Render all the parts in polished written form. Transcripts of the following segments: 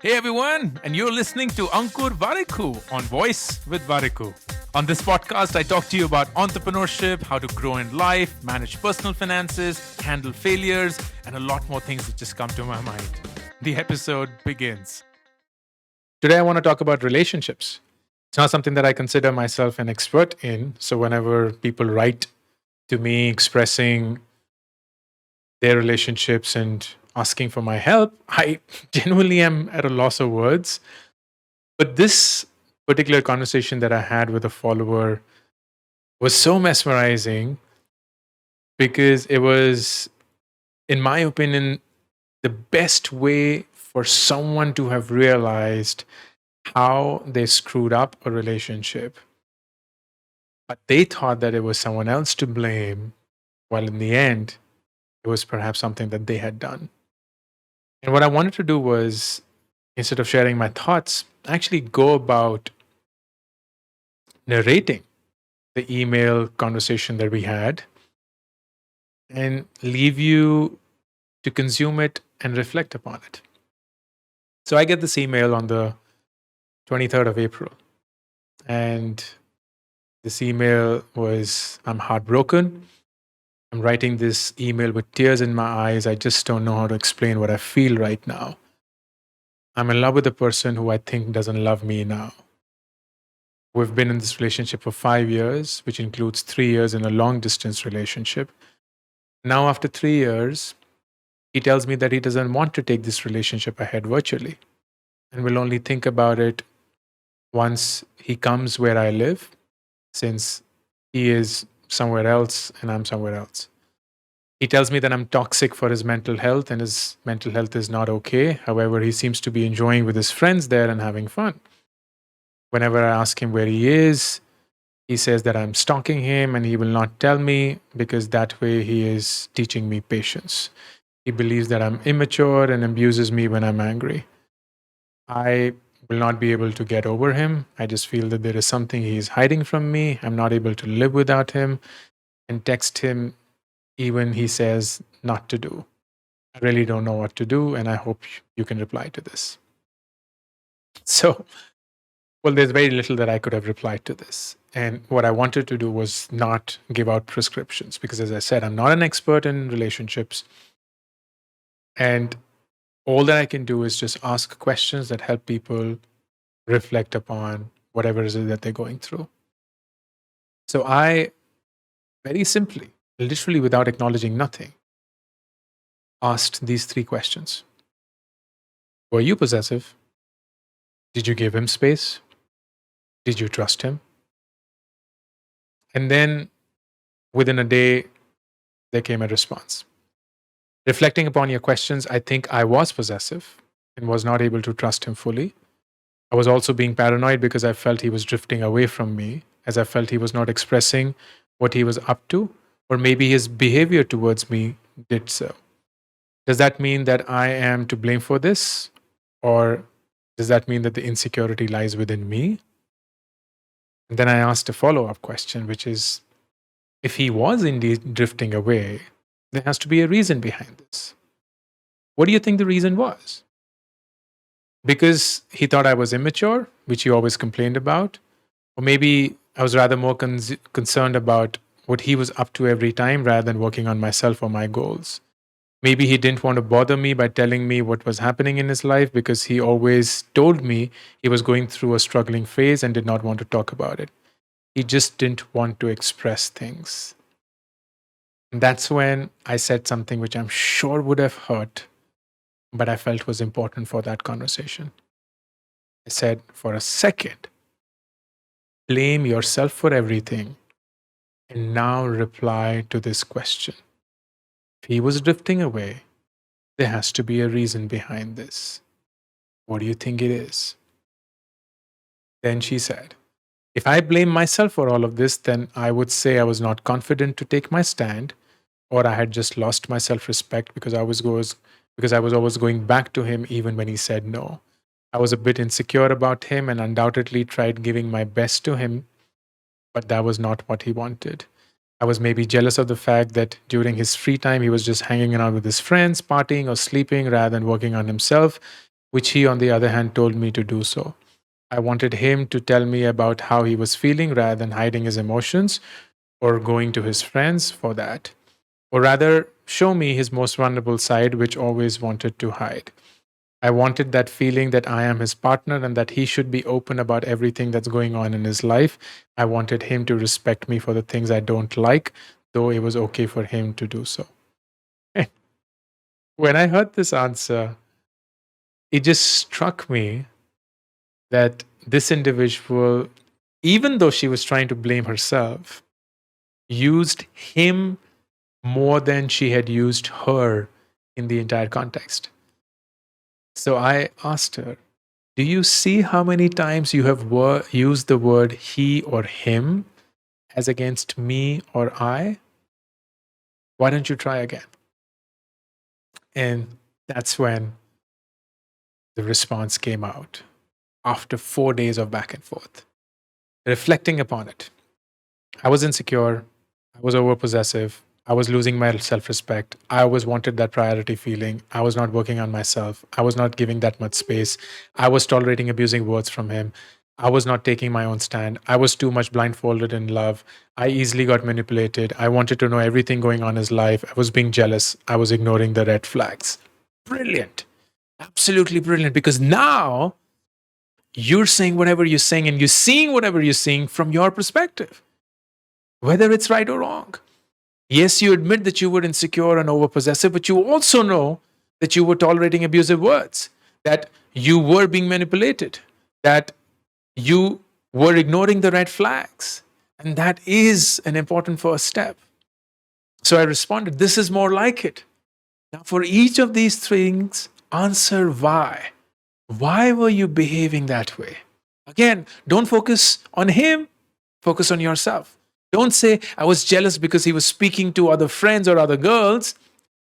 Hey everyone, and you're listening to Ankur Warikoo on Woice with Warikoo. On this podcast, I talk to you about entrepreneurship, how to grow in life, manage personal finances, handle failures, and a lot more things that just come to my mind. The episode begins. Today, I want to talk about relationships. It's not something that I consider myself an expert in. So, whenever people write to me expressing their relationships and asking for my help, I genuinely am at a loss of words. But this particular conversation that I had with a follower was so mesmerizing because it was, in my opinion, the best way for someone to have realized how they screwed up a relationship. But they thought that it was someone else to blame, while in the end, it was perhaps something that they had done. And what I wanted to do was, instead of sharing my thoughts, actually go about narrating the email conversation that we had and leave you to consume it and reflect upon it. So I get this email on the 23rd of April. And this email was, I'm heartbroken. I'm writing this email with tears in my eyes. I just don't know how to explain what I feel right now. I'm in love with a person who I think doesn't love me now. We've been in this relationship for 5 years, which includes 3 years in a long distance relationship. Now, after 3 years, he tells me that he doesn't want to take this relationship ahead virtually and will only think about it once he comes where I live, since he is somewhere else and I'm somewhere else. He tells me that I'm toxic for his mental health and his mental health is not okay. However, he seems to be enjoying with his friends there and having fun. Whenever I ask him where he is, he says that I'm stalking him and he will not tell me because that way he is teaching me patience. He believes that I'm immature and abuses me when I'm angry. I will not be able to get over him. I just feel that there is something he is hiding from me. I'm not able to live without him and text him even he says not to do. I really don't know what to do and I hope you can reply to this. So, well, there's very little that I could have replied to this. And what I wanted to do was not give out prescriptions because, as I said, I'm not an expert in relationships. And all that I can do is just ask questions that help people reflect upon whatever it is that they're going through. So I very simply, literally without acknowledging nothing, asked these three questions. Were you possessive? Did you give him space? Did you trust him? And then within a day, there came a response. Reflecting upon your questions, I think I was possessive and was not able to trust him fully. I was also being paranoid because I felt he was drifting away from me, as I felt he was not expressing what he was up to, or maybe his behavior towards me did so. Does that mean that I am to blame for this? Or does that mean that the insecurity lies within me? And then I asked a follow up question, which is if he was indeed drifting away, there has to be a reason behind this. What do you think the reason was? Because he thought I was immature, which he always complained about, or maybe I was rather more concerned about what he was up to every time rather than working on myself or my goals. Maybe he didn't want to bother me by telling me what was happening in his life because he always told me he was going through a struggling phase and did not want to talk about it. He just didn't want to express things. And that's when I said something which I'm sure would have hurt, but I felt was important for that conversation. I said, for a second, blame yourself for everything and now reply to this question. If he was drifting away, there has to be a reason behind this. What do you think it is? Then she said, if I blame myself for all of this, then I would say I was not confident to take my stand, or I had just lost my self-respect because I was always going back to him even when he said no. I was a bit insecure about him and undoubtedly tried giving my best to him, but that was not what he wanted. I was maybe jealous of the fact that during his free time, he was just hanging out with his friends, partying or sleeping rather than working on himself, which he, on the other hand, told me to do so. I wanted him to tell me about how he was feeling rather than hiding his emotions or going to his friends for that, or rather, show me his most vulnerable side, which always wanted to hide. I wanted that feeling that I am his partner and that he should be open about everything that's going on in his life. I wanted him to respect me for the things I don't like, though it was okay for him to do so. When I heard this answer, it just struck me that this individual, even though she was trying to blame herself, used him more than she had used her in the entire context. So I asked her, do you see how many times you have used the word he or him as against me or I? Why don't you try again? And that's when the response came out after 4 days of back and forth. Reflecting upon it, I was insecure, I was over possessive, I was losing my self respect, I always wanted that priority feeling, I was not working on myself, I was not giving that much space, I was tolerating abusing words from him, I was not taking my own stand, I was too much blindfolded in love, I easily got manipulated, I wanted to know everything going on in his life, I was being jealous, I was ignoring the red flags. Brilliant. Absolutely brilliant, because now you're saying whatever you're saying and you're seeing whatever you're seeing from your perspective, whether it's right or wrong. Yes, you admit that you were insecure and overpossessive, but you also know that you were tolerating abusive words, that you were being manipulated, that you were ignoring the red flags. And that is an important first step. So I responded, this is more like it. Now, for each of these things, answer why. Why were you behaving that way? Again, don't focus on him, focus on yourself. Don't say, I was jealous because he was speaking to other friends or other girls.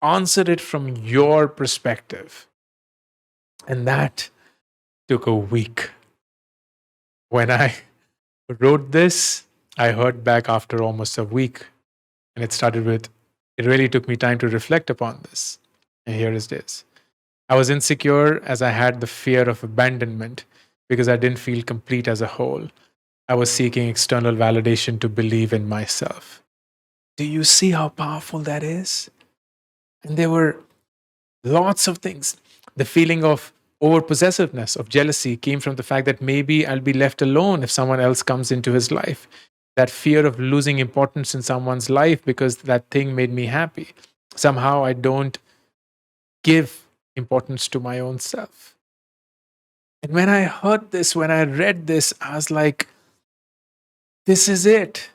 Answer it from your perspective. And that took a week. When I wrote this, I heard back after almost a week. And it started with, it really took me time to reflect upon this. And here it is. I was insecure as I had the fear of abandonment because I didn't feel complete as a whole. I was seeking external validation to believe in myself. Do you see how powerful that is? And there were lots of things. The feeling of over possessiveness, of jealousy, came from the fact that maybe I'll be left alone if someone else comes into his life. That fear of losing importance in someone's life because that thing made me happy. Somehow I don't give importance to my own self. And when I heard this, when I read this, I was like, this is it.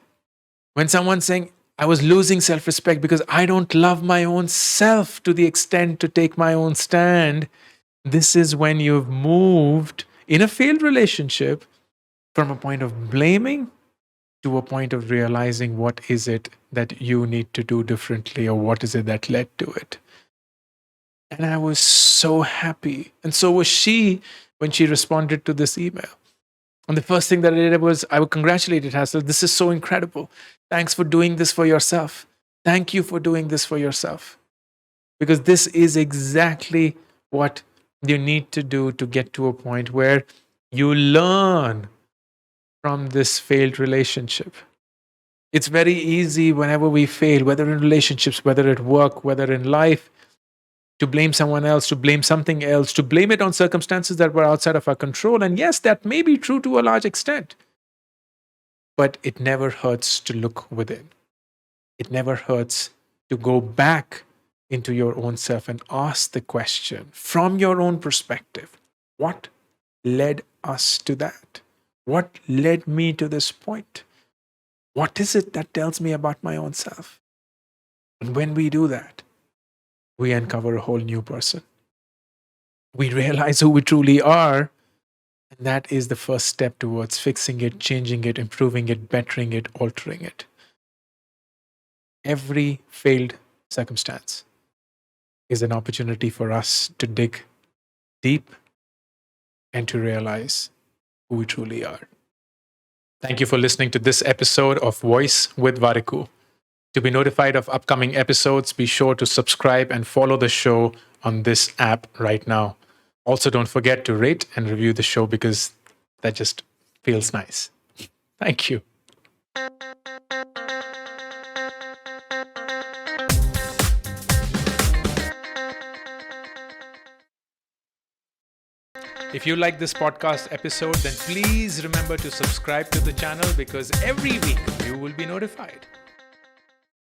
When someone's saying, I was losing self respect because I don't love my own self to the extent to take my own stand, this is when you've moved in a failed relationship from a point of blaming to a point of realizing what is it that you need to do differently or what is it that led to it. And I was so happy. And so was she when she responded to this email. And the first thing that I did was I congratulated her. So this is so incredible. Thanks for doing this for yourself. Thank you for doing this for yourself. Because this is exactly what you need to do to get to a point where you learn from this failed relationship. It's very easy whenever we fail, whether in relationships, whether at work, whether in life, to blame someone else, to blame something else, to blame it on circumstances that were outside of our control. And yes, that may be true to a large extent. But it never hurts to look within. It never hurts to go back into your own self and ask the question from your own perspective, what led us to that? What led me to this point? What is it that tells me about my own self? And when we do that, we uncover a whole new person. We realize who we truly are. And that is the first step towards fixing it, changing it, improving it, bettering it, altering it. Every failed circumstance is an opportunity for us to dig deep and to realize who we truly are. Thank you for listening to this episode of Woice with Warikoo. To be notified of upcoming episodes, be sure to subscribe and follow the show on this app right now. Also, don't forget to rate and review the show because that just feels nice. Thank you. If you like this podcast episode, then please remember to subscribe to the channel because every week you will be notified.